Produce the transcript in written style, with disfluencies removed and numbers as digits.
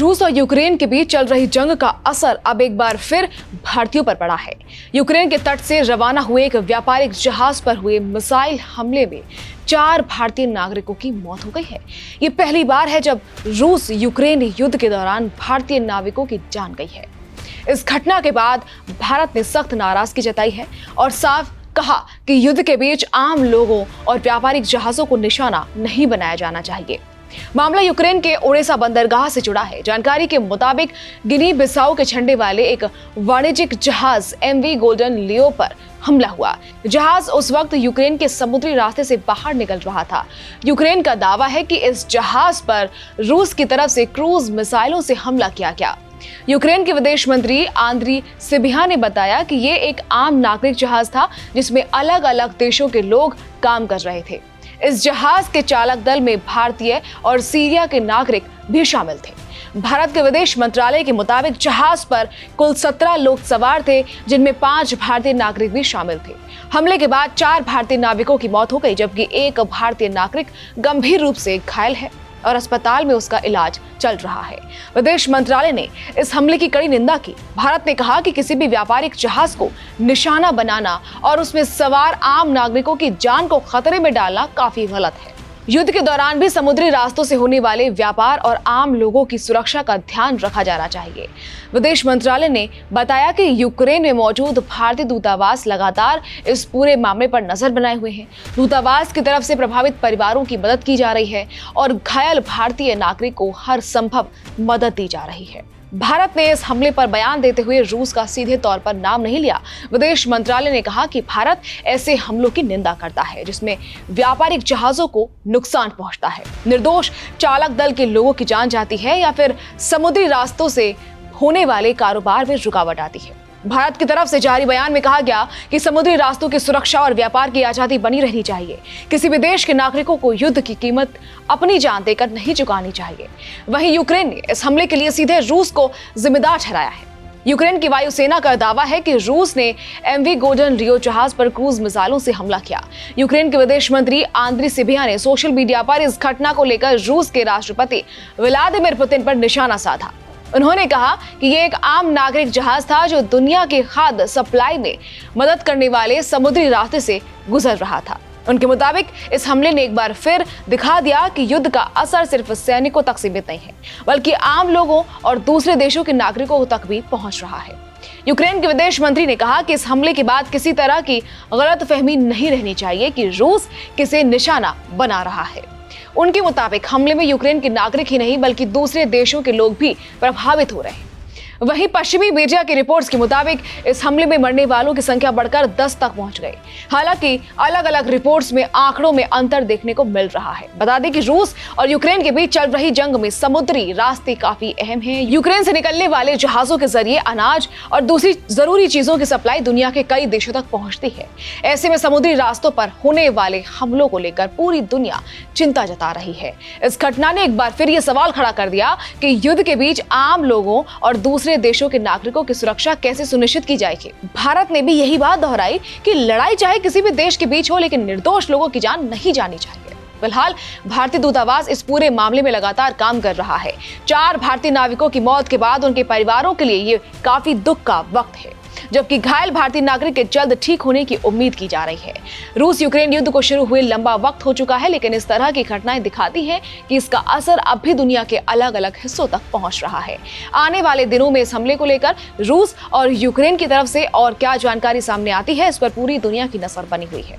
रूस और यूक्रेन के बीच चल रही जंग का असर अब एक बार फिर भारतीयों पर पड़ा है। यूक्रेन के तट से रवाना हुए एक व्यापारिक जहाज पर हुए मिसाइल हमले में 4 भारतीय नागरिकों की मौत हो गई है। ये पहली बार है जब रूस यूक्रेन युद्ध के दौरान भारतीय नाविकों की जान गई है। इस घटना के बाद भारत ने सख्त नाराजगी जताई है और साफ कहा कि युद्ध के बीच आम लोगों और व्यापारिक जहाजों को निशाना नहीं बनाया जाना चाहिए। मामला यूक्रेन के ओडेसा बंदरगाह से जुड़ा है। जानकारी के मुताबिक गिनी बिसाऊ के झंडे वाले एक वाणिज्यिक जहाज एमवी गोल्डन लियो पर हमला हुआ। जहाज उस वक्त यूक्रेन के समुद्री रास्ते से बाहर निकल रहा था। यूक्रेन का दावा है कि इस जहाज पर रूस की तरफ से क्रूज मिसाइलों से हमला किया गया। यूक्रेन के विदेश मंत्री आंद्री सिबिहा ने बताया कि ये एक आम नागरिक जहाज था जिसमें अलग अलग देशों के लोग काम कर रहे थे। इस जहाज के चालक दल में भारतीय और सीरिया के नागरिक भी शामिल थे। भारत के विदेश मंत्रालय के मुताबिक जहाज पर कुल 17 लोग सवार थे, जिनमें 5 भारतीय नागरिक भी शामिल थे। हमले के बाद 4 भारतीय नाविकों की मौत हो गई, जबकि एक भारतीय नागरिक गंभीर रूप से घायल है और अस्पताल में उसका इलाज चल रहा है। विदेश मंत्रालय ने इस हमले की कड़ी निंदा की। भारत ने कहा कि किसी भी व्यापारिक जहाज को निशाना बनाना और उसमें सवार आम नागरिकों की जान को खतरे में डालना काफी गलत है। युद्ध के दौरान भी समुद्री रास्तों से होने वाले व्यापार और आम लोगों की सुरक्षा का ध्यान रखा जाना चाहिए। विदेश मंत्रालय ने बताया कि यूक्रेन में मौजूद भारतीय दूतावास लगातार इस पूरे मामले पर नजर बनाए हुए हैं। दूतावास की तरफ से प्रभावित परिवारों की मदद की जा रही है और घायल भारतीय नागरिक को हर संभव मदद दी जा रही है। भारत ने इस हमले पर बयान देते हुए रूस का सीधे तौर पर नाम नहीं लिया। विदेश मंत्रालय ने कहा कि भारत ऐसे हमलों की निंदा करता है जिसमें व्यापारिक जहाजों को नुकसान पहुंचता है, निर्दोष चालक दल के लोगों की जान जाती है या फिर समुद्री रास्तों से होने वाले कारोबार में रुकावट आती है। भारत की तरफ से जारी बयान में कहा गया कि समुद्री रास्तों की सुरक्षा और व्यापार की आजादी बनी रहनी चाहिए। किसी भी देश के नागरिकों को युद्ध की कीमत अपनी जान देकर नहीं चुकानी चाहिए। वहीं यूक्रेन ने इस हमले के लिए सीधे रूस को जिम्मेदार ठहराया है। यूक्रेन की वायुसेना का दावा है कि रूस ने एमवी गोल्डन लियो जहाज पर क्रूज मिसाइलों से हमला किया। यूक्रेन के विदेश मंत्री आंद्री सिबिहा ने सोशल मीडिया पर इस घटना को लेकर रूस के राष्ट्रपति व्लादिमीर पुतिन पर निशाना साधा। उन्होंने कहा कि ये एक आम नागरिक जहाज था जो दुनिया के खाद्य सप्लाई में मदद करने वाले समुद्री रास्ते से गुजर रहा था। उनके मुताबिक इस हमले ने एक बार फिर दिखा दिया कि युद्ध का असर सिर्फ सैनिकों तक सीमित नहीं है, बल्कि आम लोगों और दूसरे देशों के नागरिकों तक भी पहुंच रहा है। यूक्रेन के विदेश मंत्री ने कहा कि इस हमले के बाद किसी तरह की गलतफहमी नहीं रहनी चाहिए कि रूस किसे निशाना बना रहा है। उनके मुताबिक हमले में यूक्रेन के नागरिक ही नहीं बल्कि दूसरे देशों के लोग भी प्रभावित हो रहे हैं। वहीं पश्चिमी मीडिया की रिपोर्ट्स के मुताबिक इस हमले में मरने वालों की संख्या बढ़कर 10 तक पहुंच गई। हालांकि अलग अलग रिपोर्ट्स में आंकड़ों में अंतर देखने को मिल रहा है। बता दें कि रूस और यूक्रेन के बीच चल रही जंग में समुद्री रास्ते काफी अहम हैं। यूक्रेन से निकलने वाले जहाजों के जरिए अनाज और दूसरी जरूरी चीजों की सप्लाई दुनिया के कई देशों तक पहुंचती है। ऐसे में समुद्री रास्तों पर होने वाले हमलों को लेकर पूरी दुनिया चिंता जता रही है। इस घटना ने एक बार फिर ये सवाल खड़ा कर दिया कि युद्ध के बीच आम लोगों और दूसरे देशों के नागरिकों की सुरक्षा कैसे सुनिश्चित की जाएगी। भारत ने भी यही बात दोहराई कि लड़ाई चाहे किसी भी देश के बीच हो, लेकिन निर्दोष लोगों की जान नहीं जानी चाहिए। फिलहाल भारतीय दूतावास इस पूरे मामले में लगातार काम कर रहा है। 4 भारतीय नाविकों की मौत के बाद उनके परिवारों के लिए ये काफी दुख का वक्त है, जबकि घायल भारतीय नागरिक के जल्द ठीक होने की उम्मीद की जा रही है। रूस यूक्रेन युद्ध को शुरू हुए लंबा वक्त हो चुका है, लेकिन इस तरह की घटनाएं दिखाती हैं कि इसका असर अब भी दुनिया के अलग अलग हिस्सों तक पहुंच रहा है। आने वाले दिनों में इस हमले को लेकर रूस और यूक्रेन की तरफ से और क्या जानकारी सामने आती है, इस पर पूरी दुनिया की नजर बनी हुई है।